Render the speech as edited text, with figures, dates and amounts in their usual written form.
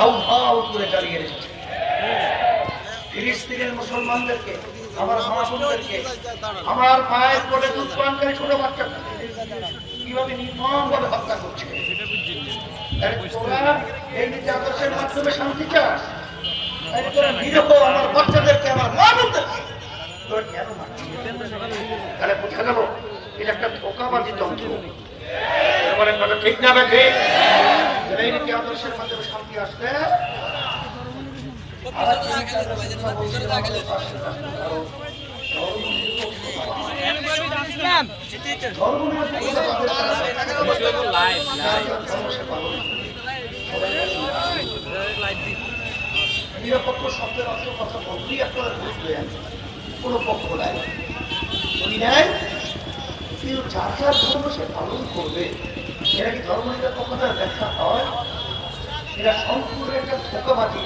ধাউ ধাউ করে চালিয়ে রেখেছে। ফিলিস্তিনের মুসলমানদেরকে, আমার মা বোনদেরকে, আমার মায়ের কোলে দুধ পানকারী ছোট বাচ্চাকে কিভাবে নির্মমভাবে হত্যা করছে। তোরা এই যে আদর্শের মাধ্যমে শান্তি চাস, তোরা নিরহ আমার বাচ্চাদেরকে, আমার মা বোনদেরকে তোরা কেন মারছিস? তাহলে বোঝা গেল এটা একটা ধোঁকাবাজি তন্ত্র। বলেন কথা ঠিক না ঠিক? এই নীতি আদর্শের মাধ্যমে শান্তি আসলে নিরাপত্তা শব্দের অর্থ কথা বলতেই আপনারা বুঝবেন কোনো পক্ষ নাই উনি নেয়, কিন্তু যার যার ধর্ম সে পালন করবে। এরা কি ধর্ম নিরপেক্ষতার ব্যাখ্যা হয়? এরা সম্পূর্ণ একটা ধোঁকাবাজি।